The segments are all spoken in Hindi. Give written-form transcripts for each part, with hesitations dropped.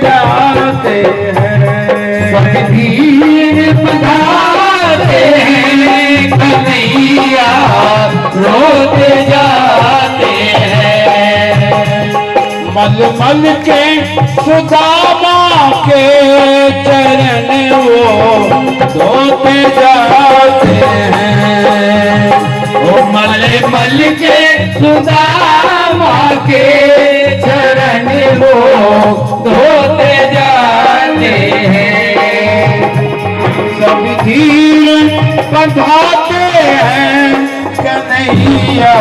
जाते हैं, सब धीर बंधाते हैं, कन्हैया रोते जाते हैं। मल मल के सुदामा के चरण वो धोते जाते हैं। ओ मल मल के सुदामा के चरण वो धोते जाते हैं। सब धीर बंधाते हैं, कन्हैया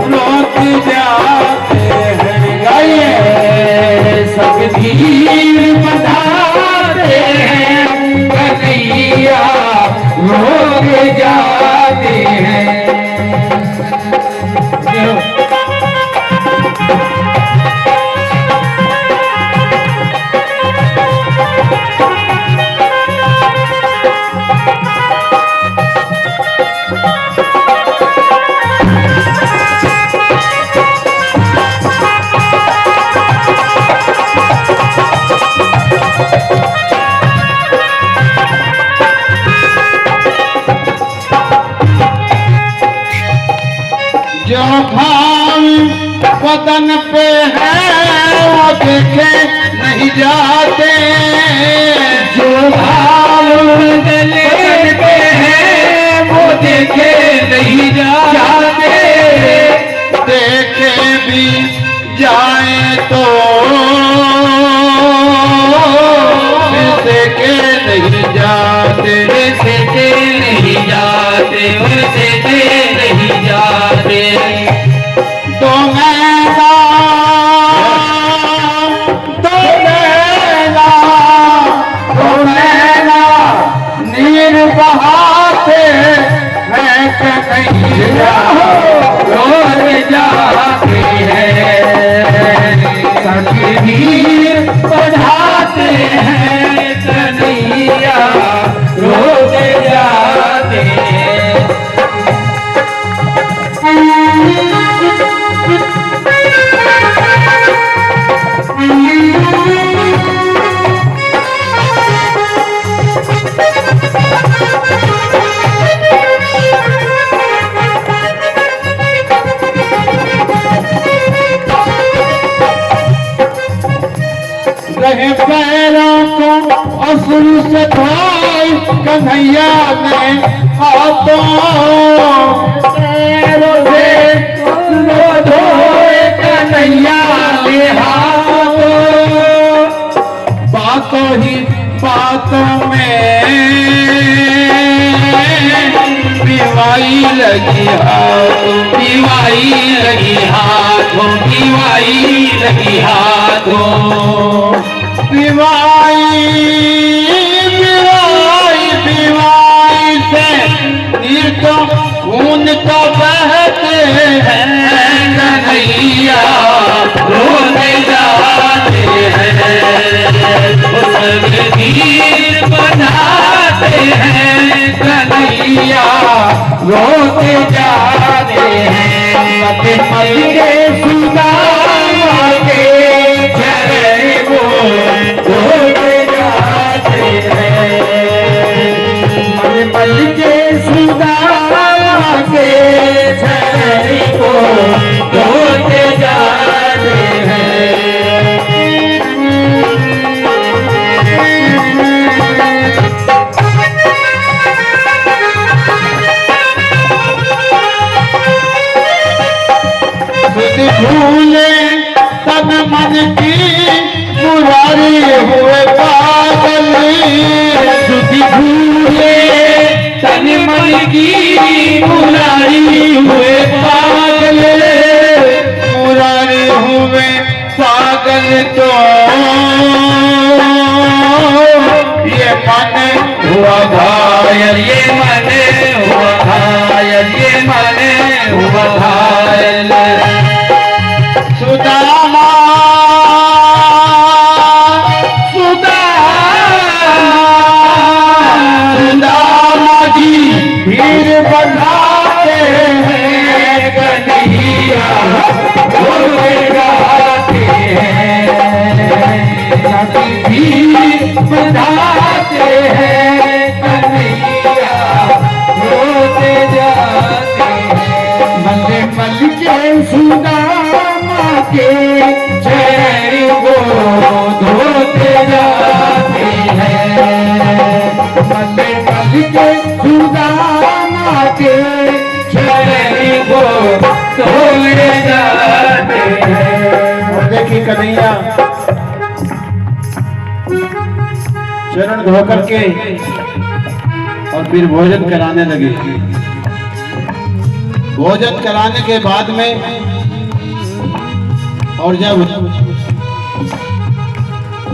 रोते जाते हैं। गाइए, सब धीर बंधाते हैं, कन्हैया रोते जाते हैं। जो भाव वतन पे है वो देखे नहीं जाते, जो भाव वतन पे है वो देखे नहीं जाते। देखे भी जाए तो देखे नहीं जाते, देखे नहीं जाते, देखे नहीं जाते। तो मैना तो मैना तो मैना नीर बहाते हैं कन्हैया रोते जाते हैं। सब धीर बढ़ाते हैं, कन्हैया रोते जाते हैं। रहे पैरों को असुर से धोए कन्हैया ने हाथों, पैरों से असुर धोए कन्हैया ने हाथों। बातों ही बातों में पिवाई लगी हाथों, पिवाई लगी हाथों, पिवाई लगी हाथों। पिवाई पिवाई पिवाई से नीर तो खून तो बहते हैं कन्हैया रोते जाते हैं। सब धीर बनाते हैं, कन्हैया रोते जाते हैं। मत मत के सुदामा के चरण वो धोते जाते हैं। मल मल के सुदामा के चरण को धोते जाते हैं। भूले तन मन की मुरारी हुए पागल, सुधि भूले तन मन की मुरारी हुए पागल। मुरारी हुए पागल तो ये मन हुआ घायल, ये मन हुआ घायल, ये मन हुआ घायल। सुदामा सुदामा जी धीर बनाते हैं जय सुदामा के चरण को धोते जाते हैं, पल पल के सुदामा के चरण को धोते जाते हैं। और देखिए कन्हैया चरण धो करके और फिर भोजन कराने लगे। भोजन कराने के बाद में और जब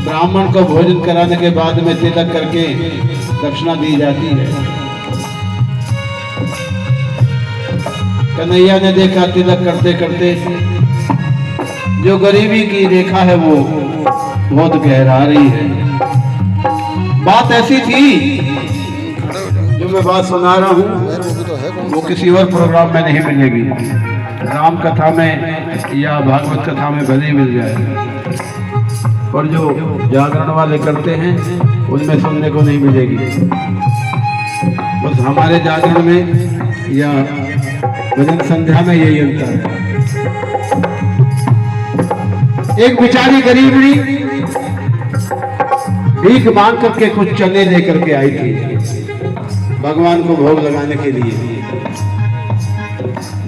ब्राह्मण को भोजन कराने के बाद में तिलक करके दक्षिणा दी जाती है। कन्हैया ने देखा तिलक करते करते जो गरीबी की रेखा है वो बहुत गहरा रही है। बात ऐसी थी, जो मैं बात सुना रहा हूँ वो किसी और प्रोग्राम में नहीं मिलेगी, राम कथा में या भागवत कथा में भले ही मिल जाए, और जो जागरण वाले करते हैं उनमें सुनने को नहीं मिलेगी। बस हमारे जागरण में या भजन संध्या में यही अंतर है। एक बेचारी गरीबड़ी भीख मांग करके कुछ चने लेकर के आई थी भगवान को भोग लगाने के लिए।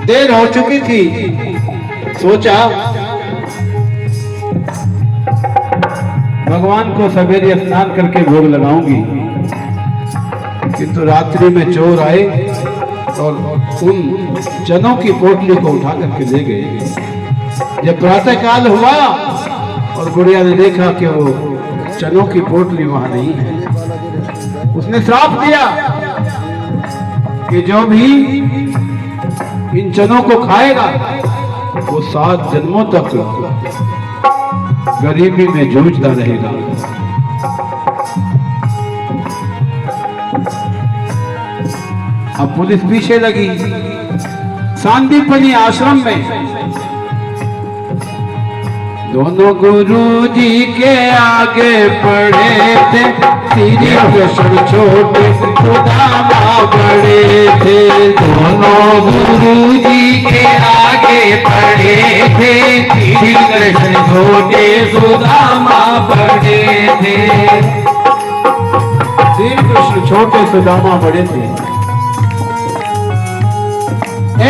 देर हो चुकी थी, सोचा भगवान को सवेरे स्नान करके भोग लगाऊंगी, किंतु रात्रि में चोर आए और उन चनों की पोटली को उठा करके ले गए। जब प्रातः काल हुआ और बुढ़िया ने देखा कि वो चनों की पोटली वहां नहीं है, उसने श्राप दिया कि जो भी इन चनों को खाएगा वो 7 जन्मों तक गरीबी में जूझता रहेगा। अब पुलिस पीछे लगी। सांदीपनी आश्रम में दोनों गुरुजी के आगे पड़े थे, श्री कृष्ण छोटे सुदामा बड़े थे। दोनों गुरुजी के आगे पड़े थे, श्री कृष्ण छोटे सुदामा बड़े थे। श्री कृष्ण छोटे सुदामा बड़े थे।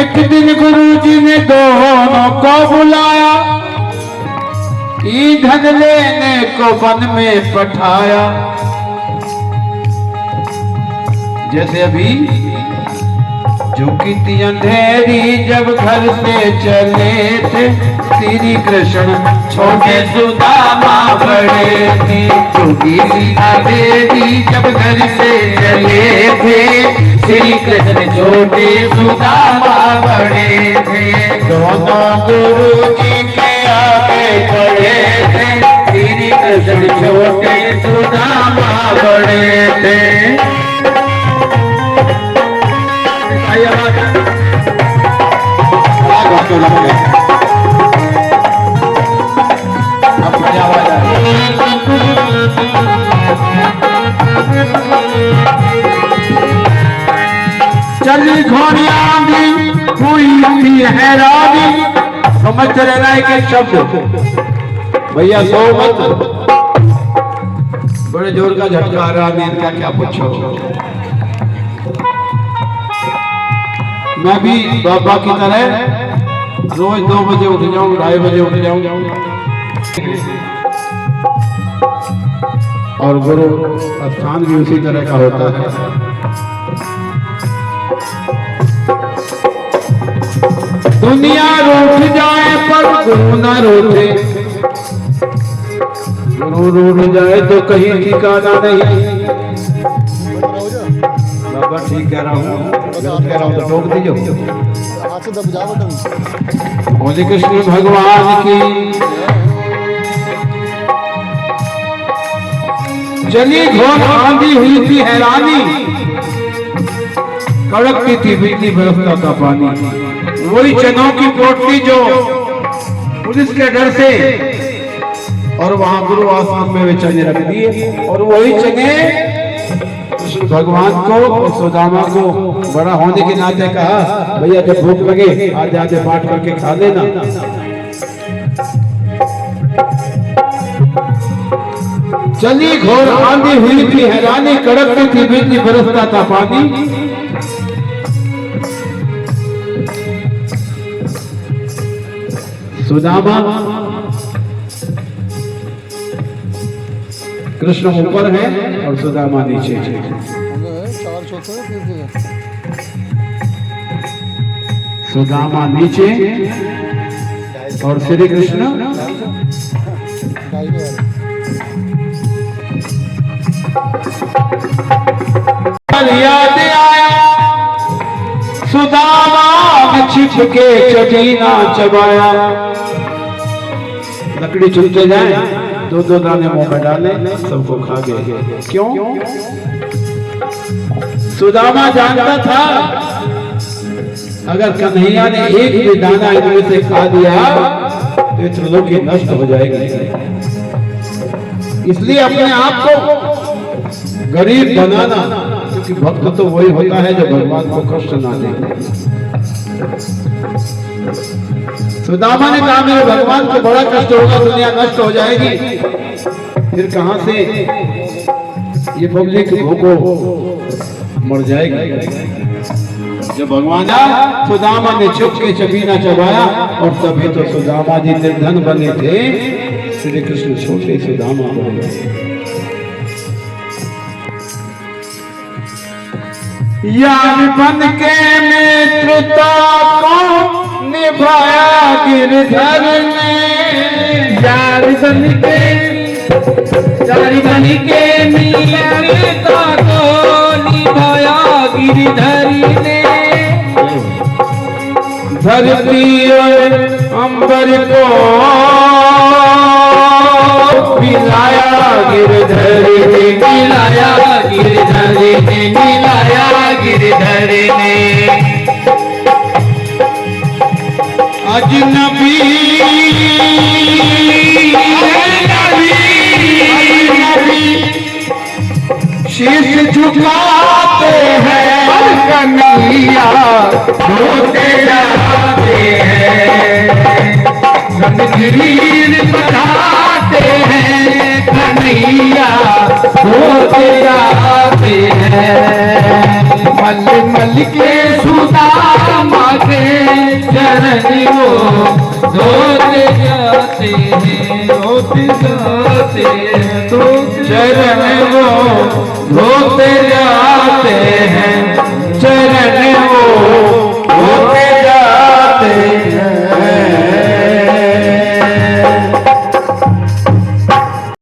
एक दिन गुरुजी ने दोनों को बुलाया, ईंधन लेने को वन में पठाया। जैसे अभी झुकी थी अंधेरी जब घर से चले थे, श्री कृष्ण छोटे सुदामा बड़े थे। झुकी थी अंधेरी जब घर से चले थे, श्री कृष्ण छोटे सुदामा बड़े थे। दोनों गुरुजी के आगे खड़े थे, श्री कृष्ण छोटे सुदामा बड़े थे। अब क्या आवाज आ रही है? चली घोड़ियां भी हुई थी हैरानी। समझ चले रहा है कि शब्द भैया सो मत, बड़े जोर का झटका आ रहा नींद का, क्या पूछो। मैं भी बाबा की तरह रोज 2 बजे उठ जाऊं, 2:30 बजे उठ जाऊं, और गुरु स्थान भी उसी तरह का होता है। दुनिया रूठ जाए पर गुरु न रूठे, गुरु रूठ जाए तो कहीं ठिकाना नहीं। बाबा ठीक कह रहा हूँ, गलत कह रहा हूँ तो टोक दीजिए। बोले कृष्ण भगवान की। चली घोर आंधी हुई थी हैरानी, कड़कती थी बिजली बरसता था पानी। वही चनों की पोटली जो पुलिस के डर से, और वहां गुरु आश्रम में वे चने रख दिए, और वही चने कृष्ण भगवान को और सुदामा को बड़ा होने के नाते कहा, भैया जब भूख लगे आधे आधे बांट करके खा लेना। चली घोर आंधी हुई थी हैरानी, कड़कती थी बिजली बरसता था पानी। सुदामा कृष्ण ऊपर है और सुदामा नीचे है। सुदामा नीचे और श्री कृष्ण याद आया सुदामा छिप के चटीना चबाया। लकड़ी चुनते जाए, दो दो दाने मुंह में डाले, सबको खा गए। क्यों? सुदामा जानता था अगर कन्हैया ने एक भी दाना इनमें से खा दिया तो त्रिलोकी नष्ट हो जाएगी। इसलिए अपने आप को गरीब बनाना, क्योंकि भक्त तो वही होता है जो भगवान को कष्ट ना दे। सुदामा ने कहा मेरे भगवान को बड़ा कष्ट होगा, दुनिया नष्ट हो जाएगी, फिर कहां से ये पब्लिक भूखो मर जाएगी। जब भगवान सुदामा ने चुप के चबीना चबाया, और तभी तो सुदामा जी निर्धन बने थे, श्री कृष्ण छोटे सुदामा बने। यार बन के मित्रता को निभाया गिरधर ने, यार बन के मित्रता को निभाया गिरधर ने। धरती और अंबर को मिलाया गिरधर ने, मिलाया गिरधर ने, मिलाया गिरधर ने। अजनबी शीश झुकाते हैं कन्हैया, रोते जाते हैं, रणधीर बताते हैं कन्हैया, रोते जाते हैं। मल मल के सुदामा के चरण वो धोते जाते हैं, धोते जाते हैं, चरण वो धोते